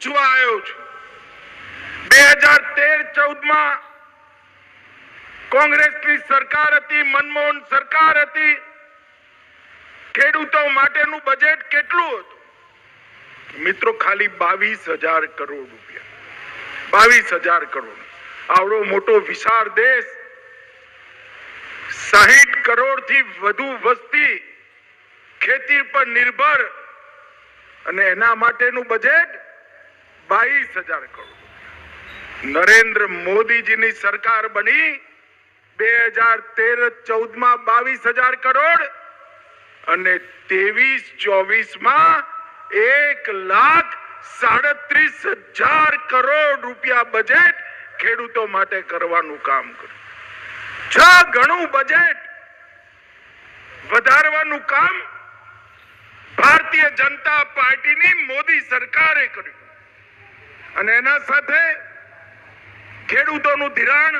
પૂછવા આવ્યો છું। 2013-14 કોંગ્રેસની સરકાર હતી, મનમોહન સરકાર હતી। ખેડૂતો માટેનું બજેટ કેટલું હતું મિત્રો? ખાલી 22,000 કરોડ રૂપિયા। 22,000 કરોડ। આવડો મોટો વિશાળ દેશ, 60 કરોડ થી વધુ વસ્તી ખેતી પર નિર્ભર, અને એના માટેનું બજેટ 22,000 કરોડ। નરેન્દ્ર મોદીજીની સરકાર બની 2013-14 22,000 કરોડ અને 23-24 1,37,000 કરોડ રૂપિયા બજેટ ખેડૂતો માટે કરવાનું કામ કર્યું। 6 ગણું બજેટ વધારવાનું કામ ભારતીય જનતા પાર્ટીની મોદી સરકારે કર્યું। અને એના સાથે ખેડૂતોનું ધિરાણ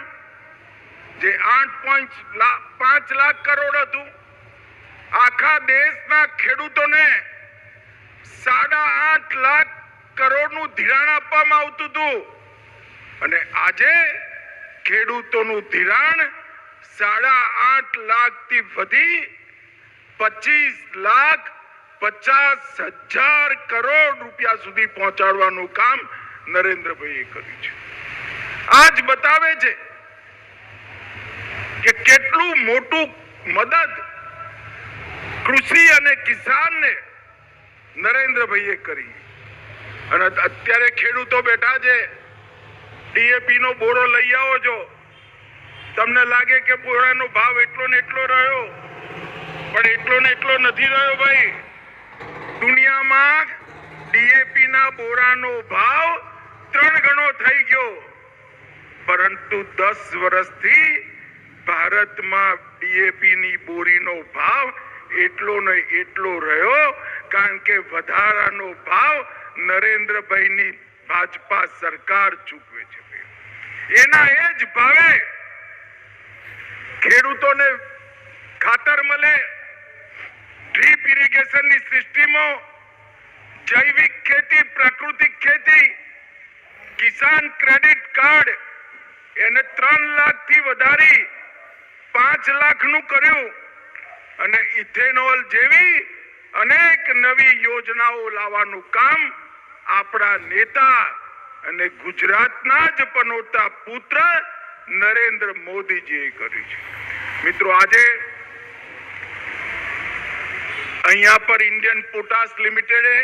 જે 8.5 લાખ કરોડ હતું, આખા દેશના ખેડૂતોને 8.5 લાખ કરોડનું ધિરાણ આપવામાં આવતું હતું, અને આજે ખેડૂતોનું ધિરાણ 8.5 લાખથી વધી 25,50,000 કરોડ રૂપિયા સુધી પહોંચાડવાનું કામ નરેન્દ્રભાઈએ કર્યું છે। આજ બતાવે છે કે કેટલું મોટું મદદ કૃષિ અને કિસાનને નરેન્દ્રભાઈએ કરી। અને અત્યારે ખેડૂતો બેઠા છે, ડીએપી નો બોરો લઈ આવો છો, તમને લાગે કે બોરાનો ભાવ એટલો ને એટલો રહ્યો, પણ એટલો ને એટલો નથી રહ્યો ભાઈ। દુનિયામાં ડીએપી ના બોરાનો ભાવ 3 ગણો થઈ ગયો, પરંતુ 10 વર્ષથી ભારતમાં ડીએપી ની બોરીનો ભાવ એટલો ને એટલો રહ્યો, કારણ કે વધારાનો ભાવ નરેન્દ્રભાઈની ભાજપા સરકાર ચૂકવે છે। એના એ જ ભાવે ખેડૂતોને ખાતર મળે, ડ્રીપ ઇરિગેશનની સિસ્ટમો, જૈવિક ખેતી, પ્રાકૃતિક ખેતી, કિસાન ક્રેડિટ કાર્ડ એને 3 લાખથી વધારી 5 લાખનું કર્યું, અને ઇથેનોલ જેવી અનેક નવી યોજનાઓ લાવવાનું કામ આપણા નેતા અને ગુજરાતના જ પનોતા પુત્ર નરેન્દ્ર મોદીજીએ કર્યું છે। મિત્રો, આજે અહીંયા પર ઇન્ડિયન પોટાશ લિમિટેડે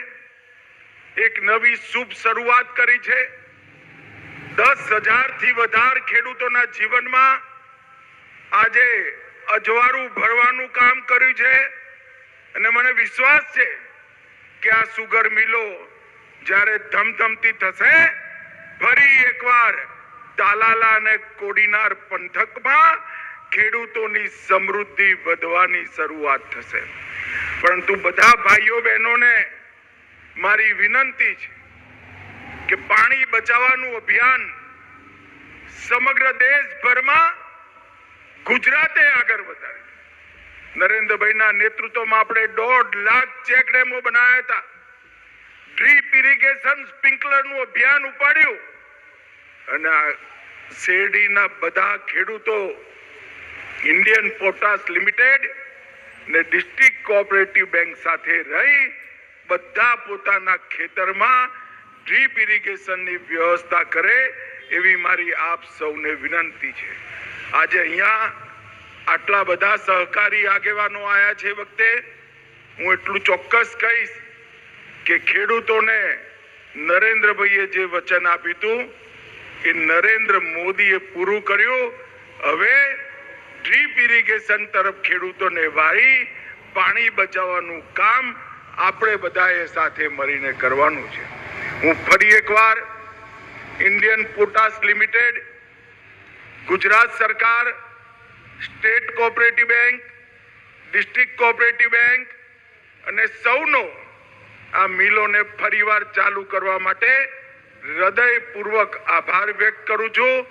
એક નવી શુભ શરૂઆત કરી છે। 10,000 થી વધારે ખેડૂતોના જીવનમાં આજે અજવાળું ભરવાનું કામ કર્યું છે, અને મને વિશ્વાસ છે કે આ સુગર મિલો જ્યારે ધમધમતી થશે, ફરી એકવાર તાલાલા અને કોડીનાર પંથકમાં ખેડૂતોની સમૃદ્ધિ વધવાની શરૂઆત થશે। પરંતુ બધા ભાઈઓ બહેનોને મારી વિનંતી છે કે પાણી બચાવવાનું અભિયાન સમગ્ર દેશભરમાં ગુજરાતે આગળ વધાર્યું। નરેન્દ્રભાઈના નેતૃત્વમાં આપણે 1.5 લાખ ચેક ડેમો બનાવ્યા હતા, ડ્રીપ ઇરિગેશન સ્પ્રિંકલરનું અભિયાન ઉપાડ્યું, અને શેરડીના બધા ખેડૂતો ઇન્ડિયન પોટાશ લિમિટેડ ને ડિસ્ટ્રિક્ટ કોઓપરેટિવ બેંક સાથે રહી બધા પોતાના ખેતરમાં ડ્રીપ ઇરિગેશનની વ્યવસ્થા કરે, એવી મારી આપ સૌને વિનંતી છે। આજે અહીંયા આટલા બધા સહકારી આગેવાનો આવ્યા છે, વખતે હું એટલું ચોક્કસ કહીશ કે ખેડૂતોને નરેન્દ્રભાઈએ જે વચન આપ્યું હતું એ નરેન્દ્ર મોદીએ પૂરું કર્યું। હવે ડ્રીપ ઇરિગેશન તરફ ખેડૂતોને વાળી પાણી બચાવવાનું કામ આપણે બધાએ સાથે મળીને કરવાનું છે। હું ફરી એકવાર ઇન્ડિયન પોટાશ લિમિટેડ, ગુજરાત સરકાર, state cooperative bank, district cooperative bank અને સૌનો આ મિલોને ફરીવાર ચાલુ કરવા માટે હૃદયપૂર્વક આભાર વ્યક્ત કરું છું,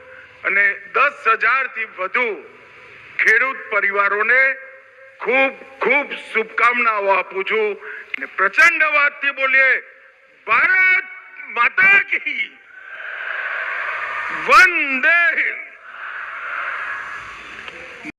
અને 10,000 થી વધુ ખેડૂત પરિવારોને ખૂબ ખૂબ શુભકામનાઓ આપું છું। પ્રચંડ અવાજથી બોલીએ ભારત માતા કી વંદે